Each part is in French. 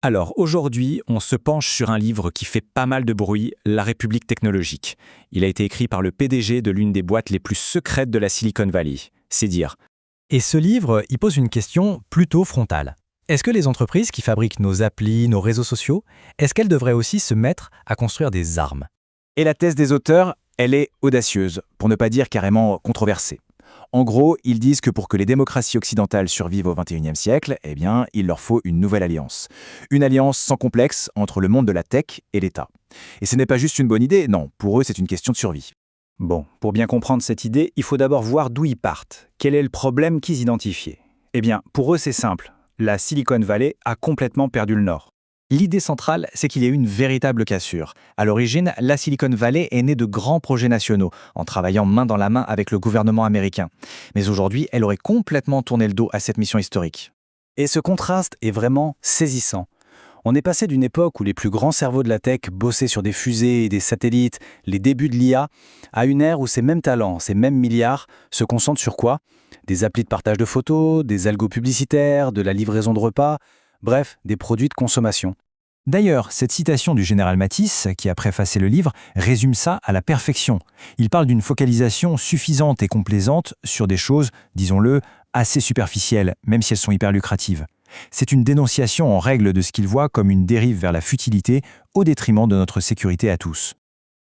Alors aujourd'hui, on se penche sur un livre qui fait pas mal de bruit, La République technologique. Il a été écrit par le PDG de l'une des boîtes les plus secrètes de la Silicon Valley. C'est dire. Et ce livre, il pose une question plutôt frontale. Est-ce que les entreprises qui fabriquent nos applis, nos réseaux sociaux, est-ce qu'elles devraient aussi se mettre à construire des armes? Et la thèse des auteurs, elle est audacieuse, pour ne pas dire carrément controversée. En gros, ils disent que pour que les démocraties occidentales survivent au XXIe siècle, eh bien, il leur faut une nouvelle alliance. Une alliance sans complexe entre le monde de la tech et l'État. Et ce n'est pas juste une bonne idée, non, pour eux c'est une question de survie. Bon, pour bien comprendre cette idée, il faut d'abord voir d'où ils partent. Quel est le problème qu'ils identifiaient? Eh bien, pour eux c'est simple. La Silicon Valley a complètement perdu le nord. L'idée centrale, c'est qu'il y a eu une véritable cassure. À l'origine, la Silicon Valley est née de grands projets nationaux, en travaillant main dans la main avec le gouvernement américain. Mais aujourd'hui, elle aurait complètement tourné le dos à cette mission historique. Et ce contraste est vraiment saisissant. On est passé d'une époque où les plus grands cerveaux de la tech bossaient sur des fusées et des satellites, les débuts de l'IA, à une ère où ces mêmes talents, ces mêmes milliards, se concentrent sur quoi? Des applis de partage de photos, des algos publicitaires, de la livraison de repas, bref, des produits de consommation. D'ailleurs, cette citation du général Matisse, qui a préfacé le livre, résume ça à la perfection. Il parle d'une focalisation suffisante et complaisante sur des choses, disons-le, assez superficielles, même si elles sont hyper lucratives. C'est une dénonciation en règle de ce qu'il voit comme une dérive vers la futilité au détriment de notre sécurité à tous.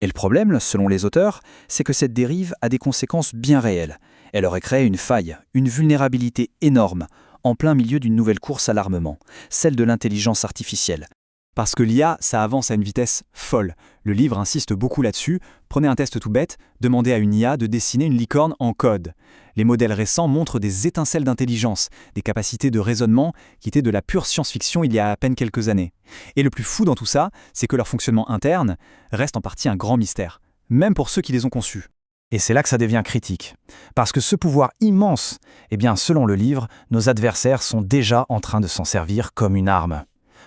Et le problème, selon les auteurs, c'est que cette dérive a des conséquences bien réelles. Elle aurait créé une faille, une vulnérabilité énorme, en plein milieu d'une nouvelle course à l'armement, celle de l'intelligence artificielle. Parce que l'IA, ça avance à une vitesse folle. Le livre insiste beaucoup là-dessus. Prenez un test tout bête, demandez à une IA de dessiner une licorne en code. Les modèles récents montrent des étincelles d'intelligence, des capacités de raisonnement qui étaient de la pure science-fiction il y a à peine quelques années. Et le plus fou dans tout ça, c'est que leur fonctionnement interne reste en partie un grand mystère, même pour ceux qui les ont conçus. Et c'est là que ça devient critique. Parce que ce pouvoir immense, eh bien, selon le livre, nos adversaires sont déjà en train de s'en servir comme une arme.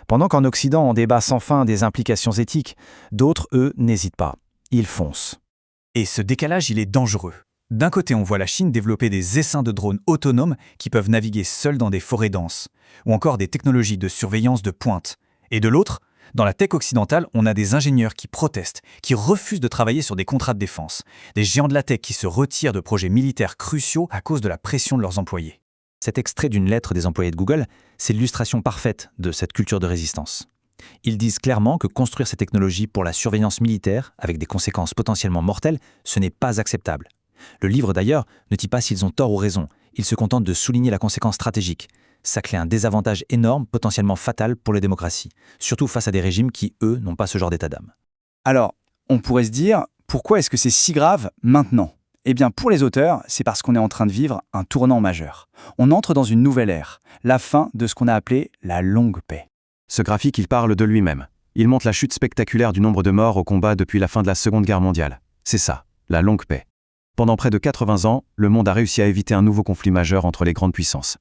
Pendant qu'en Occident, on débat sans fin des implications éthiques, d'autres, eux, n'hésitent pas. Ils foncent. Et ce décalage, il est dangereux. D'un côté, on voit la Chine développer des essaims de drones autonomes qui peuvent naviguer seuls dans des forêts denses, ou encore des technologies de surveillance de pointe. Et de l'autre, dans la tech occidentale, on a des ingénieurs qui protestent, qui refusent de travailler sur des contrats de défense, des géants de la tech qui se retirent de projets militaires cruciaux à cause de la pression de leurs employés. Cet extrait d'une lettre des employés de Google, c'est l'illustration parfaite de cette culture de résistance. Ils disent clairement que construire ces technologies pour la surveillance militaire, avec des conséquences potentiellement mortelles, ce n'est pas acceptable. Le livre d'ailleurs ne dit pas s'ils ont tort ou raison, il se contente de souligner la conséquence stratégique. Ça crée un désavantage énorme, potentiellement fatal pour les démocraties, surtout face à des régimes qui, eux, n'ont pas ce genre d'état d'âme. Alors, on pourrait se dire, pourquoi est-ce que c'est si grave maintenant? Eh bien, pour les auteurs, c'est parce qu'on est en train de vivre un tournant majeur. On entre dans une nouvelle ère, la fin de ce qu'on a appelé la longue paix. Ce graphique, il parle de lui-même. Il montre la chute spectaculaire du nombre de morts au combat depuis la fin de la Seconde Guerre mondiale. C'est ça, la longue paix. Pendant près de 80 ans, le monde a réussi à éviter un nouveau conflit majeur entre les grandes puissances.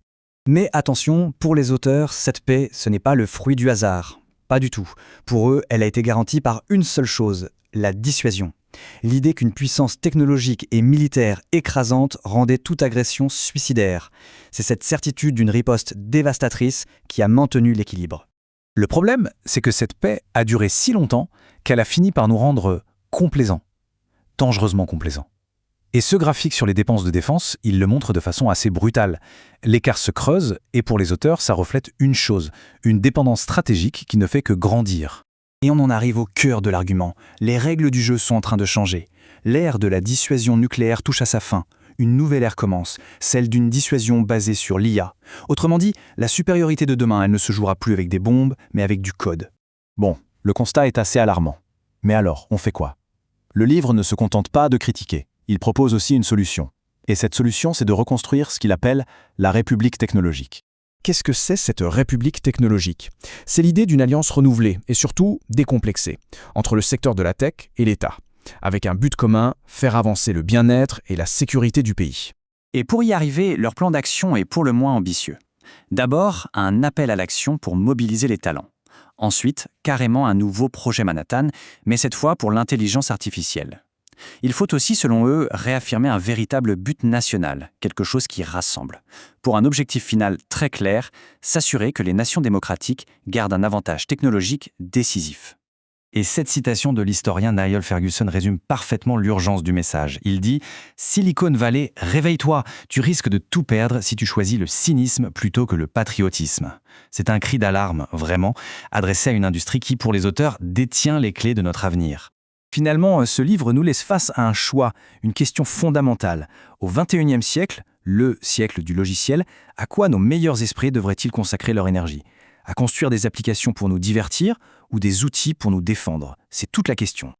Mais attention, pour les auteurs, cette paix, ce n'est pas le fruit du hasard. Pas du tout. Pour eux, elle a été garantie par une seule chose, la dissuasion. L'idée qu'une puissance technologique et militaire écrasante rendait toute agression suicidaire. C'est cette certitude d'une riposte dévastatrice qui a maintenu l'équilibre. Le problème, c'est que cette paix a duré si longtemps qu'elle a fini par nous rendre complaisants. Dangereusement complaisants. Et ce graphique sur les dépenses de défense, il le montre de façon assez brutale. L'écart se creuse et pour les auteurs, ça reflète une chose, une dépendance stratégique qui ne fait que grandir. Et on en arrive au cœur de l'argument. Les règles du jeu sont en train de changer. L'ère de la dissuasion nucléaire touche à sa fin. Une nouvelle ère commence, celle d'une dissuasion basée sur l'IA. Autrement dit, la supériorité de demain, elle ne se jouera plus avec des bombes, mais avec du code. Bon, le constat est assez alarmant. Mais alors, on fait quoi? Le livre ne se contente pas de critiquer. Il propose aussi une solution. Et cette solution, c'est de reconstruire ce qu'il appelle la République technologique. Qu'est-ce que c'est cette République technologique? C'est l'idée d'une alliance renouvelée et surtout décomplexée entre le secteur de la tech et l'État, avec un but commun, faire avancer le bien-être et la sécurité du pays. Et pour y arriver, leur plan d'action est pour le moins ambitieux. D'abord, un appel à l'action pour mobiliser les talents. Ensuite, carrément un nouveau projet Manhattan, mais cette fois pour l'intelligence artificielle. Il faut aussi, selon eux, réaffirmer un véritable but national, quelque chose qui rassemble. Pour un objectif final très clair, s'assurer que les nations démocratiques gardent un avantage technologique décisif. Et cette citation de l'historien Niall Ferguson résume parfaitement l'urgence du message. Il dit « Silicon Valley, réveille-toi, tu risques de tout perdre si tu choisis le cynisme plutôt que le patriotisme. » C'est un cri d'alarme, vraiment, adressé à une industrie qui, pour les auteurs, détient les clés de notre avenir. Finalement, ce livre nous laisse face à un choix, une question fondamentale. Au XXIe siècle, le siècle du logiciel, à quoi nos meilleurs esprits devraient-ils consacrer leur énergie ? À construire des applications pour nous divertir ou des outils pour nous défendre? C'est toute la question.